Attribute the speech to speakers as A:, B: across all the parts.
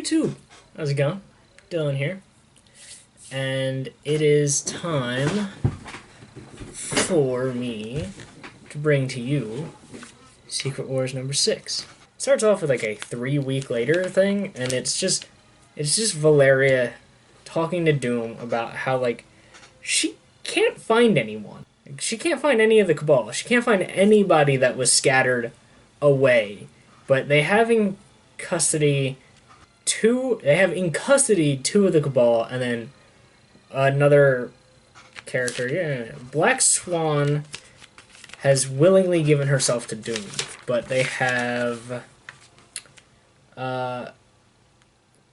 A: YouTube? How's it going? Dylan here. And it is time for me to bring to you Secret Wars number 6. It starts off with like a 3-week later thing, and it's just Valeria talking to Doom about how like she can't find anyone. Like, she can't find any of the Cabal. She can't find anybody that was scattered away. But they have in custody two of the Cabal, and then another character. Yeah, Black Swan has willingly given herself to Doom, but they have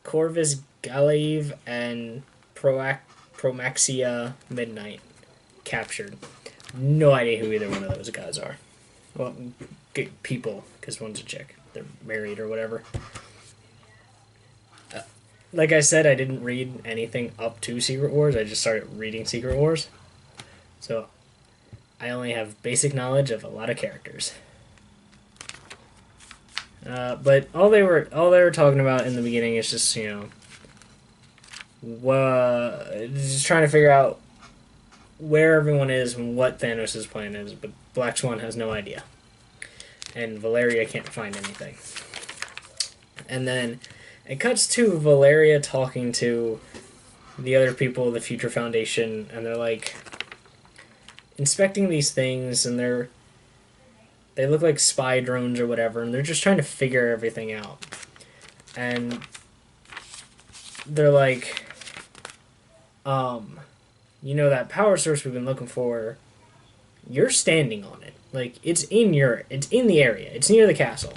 A: Corvus Glaive and Promaxia Midnight captured. No idea who either one of those guys are. Well, people, because one's a chick. They're married or whatever. Like I said, I didn't read anything up to Secret Wars. I just started reading Secret Wars. So, I only have basic knowledge of a lot of characters. But all they were talking about in the beginning is just, just trying to figure out where everyone is and what Thanos' plan is, but Black Swan has no idea. And Valeria can't find anything. And then it cuts to Valeria talking to the other people of the Future Foundation, and they're like inspecting these things, and they look like spy drones or whatever, and they're just trying to figure everything out. And they're like, that power source we've been looking for, you're standing on it. Like, it's in the area. It's near the castle.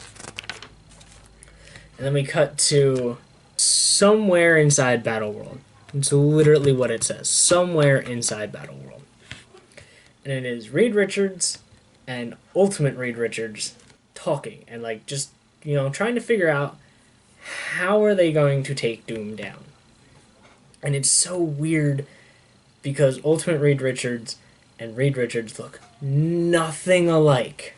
A: And then we cut to somewhere inside Battleworld. It's literally what it says. Somewhere inside Battleworld. And it is Reed Richards and Ultimate Reed Richards talking. And, like, just, trying to figure out how are they going to take Doom down. And it's so weird because Ultimate Reed Richards and Reed Richards look nothing alike.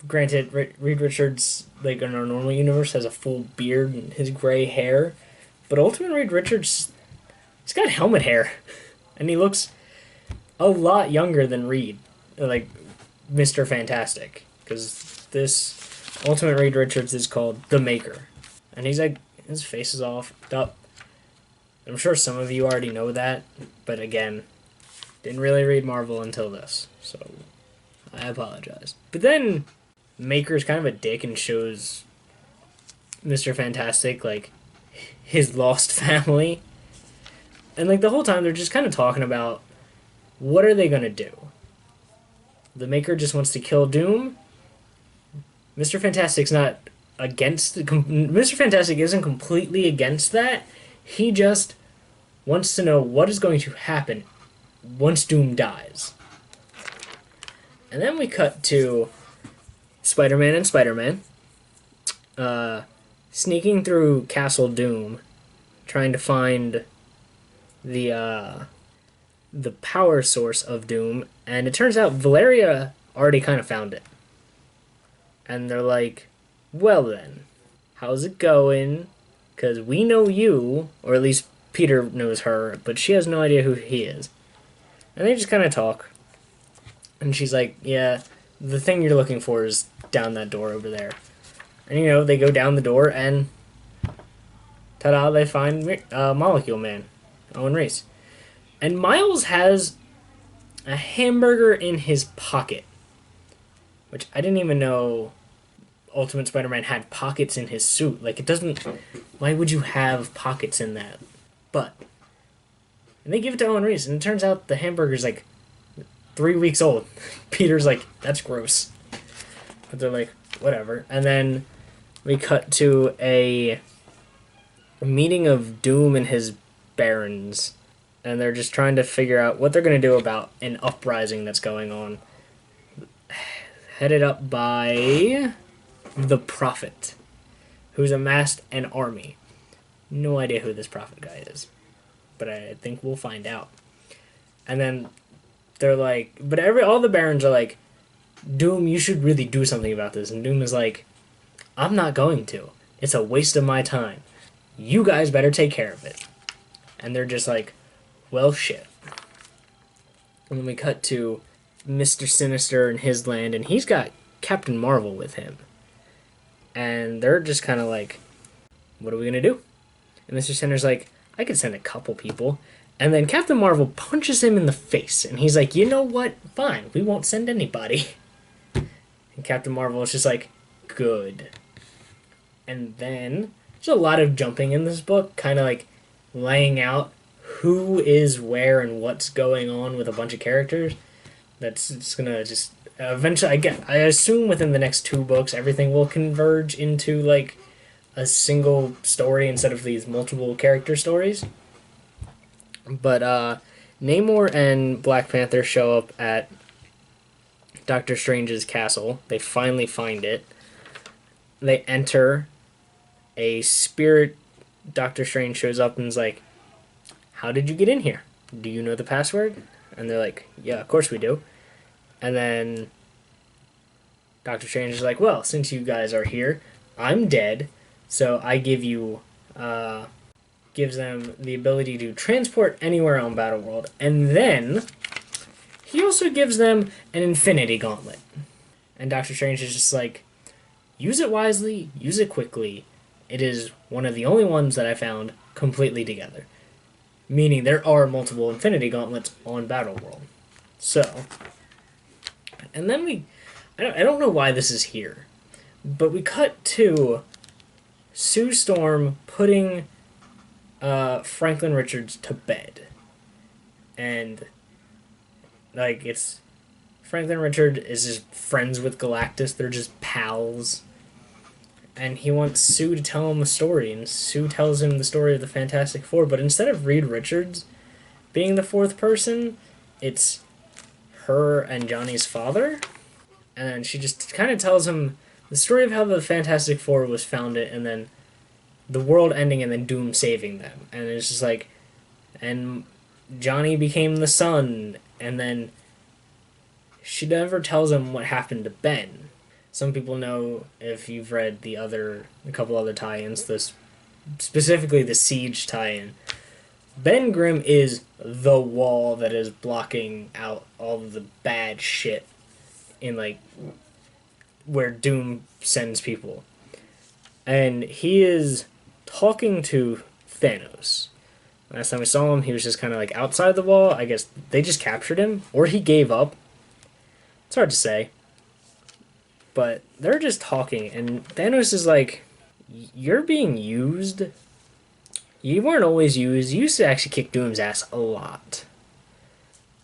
A: Granted, Reed Richards, like in our normal universe, has a full beard and his gray hair, but Ultimate Reed Richards, he's got helmet hair, and he looks a lot younger than Reed, like Mr. Fantastic, because this Ultimate Reed Richards is called The Maker, and he's like, his face is all fucked up. I'm sure some of you already know that, but again, didn't really read Marvel until this, so I apologize. But then Maker's kind of a dick and shows Mr. Fantastic, like, his lost family. And, like, the whole time they're just kind of talking about what are they going to do. The Maker just wants to kill Doom. Mr. Fantastic's not against Mr. Fantastic isn't completely against that. He just wants to know what is going to happen once Doom dies. And then we cut to Spider-Man and Spider-Man sneaking through Castle Doom, trying to find the power source of Doom, and it turns out Valeria already kind of found it. And they're like, well then, how's it going? Because we know you, or at least Peter knows her, but she has no idea who he is. And they just kind of talk. And she's like, yeah, the thing you're looking for is down that door over there. And, they go down the door and ta-da, they find Molecule Man, Owen Reese. And Miles has a hamburger in his pocket, which I didn't even know Ultimate Spider-Man had pockets in his suit. Like, it doesn't... Why would you have pockets in that? But... And they give it to Owen Reese, and it turns out the hamburger's, like, 3 weeks old. Peter's like, that's gross. But they're like, whatever. And then we cut to a meeting of Doom and his barons. And they're just trying to figure out what they're going to do about an uprising that's going on. Headed up by the Prophet, who's amassed an army. No idea who this Prophet guy is, but I think we'll find out. And then they're like, but all the barons are like, Doom, you should really do something about this. And Doom is like, I'm not going to. It's a waste of my time. You guys better take care of it. And they're just like, well, shit. And then we cut to Mr. Sinister in his land, and he's got Captain Marvel with him. And they're just kind of like, what are we going to do? And Mr. Sinister's like, I could send a couple people. And then Captain Marvel punches him in the face, and he's like, you know what? Fine, we won't send anybody. And Captain Marvel is just like, good. And then there's a lot of jumping in this book, kind of like laying out who is where and what's going on with a bunch of characters. That's just gonna just eventually. I assume within the next 2 books, everything will converge into like a single story instead of these multiple character stories. But Namor and Black Panther show up at Doctor Strange's castle. They finally find it. They enter. A spirit Doctor Strange shows up and is like, how did you get in here? Do you know the password? And they're like, yeah, of course we do. And then Doctor Strange is like, well, since you guys are here, I'm dead, so I give you, gives them the ability to transport anywhere on Battleworld. And then he also gives them an Infinity Gauntlet. And Doctor Strange is just like, use it wisely, use it quickly. It is one of the only ones that I found completely together. Meaning there are multiple Infinity Gauntlets on Battleworld. So, and then I don't know why this is here, but we cut to Sue Storm putting Franklin Richards to bed. And, like, it's Franklin Richards is just friends with Galactus. They're just pals. And he wants Sue to tell him a story, and Sue tells him the story of the Fantastic Four, but instead of Reed Richards being the 4th person, it's her and Johnny's father, and she just kind of tells him the story of how the Fantastic Four was founded, and then the world ending, and then Doom saving them, and it's just like, and Johnny became the son, and then she never tells him what happened to Ben. Some people know, if you've read a couple other tie-ins, specifically the Siege tie-in, Ben Grimm is the wall that is blocking out all of the bad shit in, like, where Doom sends people. And he is talking to Thanos. Last time we saw him, he was just kind of, like, outside the wall. I guess they just captured him, or he gave up. It's hard to say. But they're just talking, and Thanos is like, you're being used. You weren't always used. You used to actually kick Doom's ass a lot.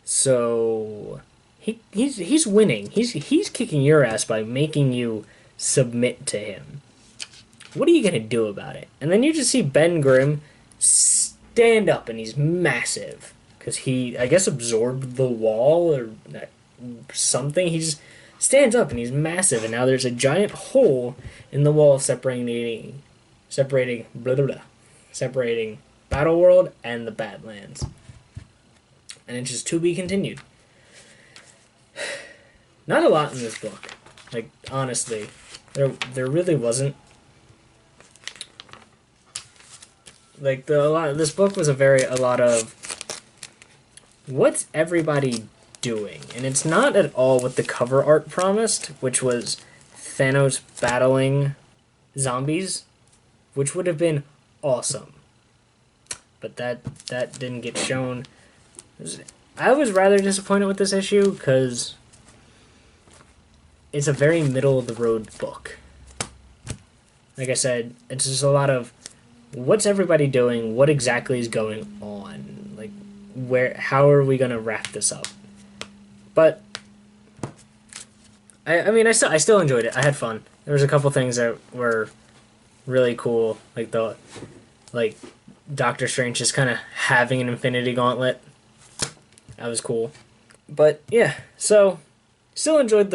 A: So he's winning. He's kicking your ass by making you submit to him. What are you gonna do about it? And then you just see Ben Grimm stand up, and he's massive because he, I guess, absorbed the wall or something. He just stands up, and he's massive, and now there's a giant hole in the wall separating Battleworld and the Badlands. And it's just to be continued. Not a lot in this book. Like, honestly. There really wasn't. Like, this book was a lot of what's everybody doing? And it's not at all what the cover art promised, which was Thanos battling zombies, which would have been awesome. But that didn't get shown. I was rather disappointed with this issue because it's a very middle-of-the-road book. Like I said, it's just a lot of what's everybody doing, what exactly is going on, like how are we going to wrap this up? But I mean, I still enjoyed it. I had fun. There was a couple things that were really cool, like Doctor Strange just kind of having an Infinity Gauntlet. That was cool. But yeah, so still enjoyed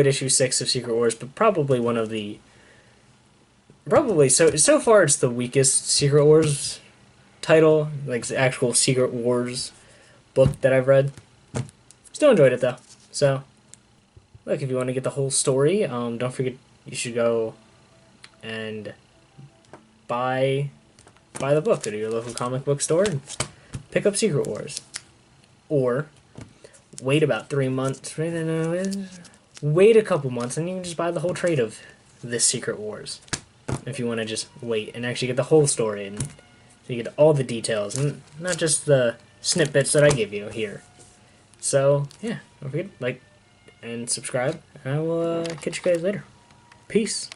A: issue 6 of Secret Wars, but probably so far it's the weakest Secret Wars title, like the actual Secret Wars book that I've read. Still enjoyed it though. So look, if you want to get the whole story, don't forget you should go and buy the book. Go to your local comic book store and pick up Secret Wars. Or wait about 3 months. Wait a couple months and you can just buy the whole trade of this Secret Wars. If you want to just wait and actually get the whole story and so you get all the details and not just the snippets that I give you here. So yeah, don't forget to like and subscribe, and I will catch you guys later. Peace.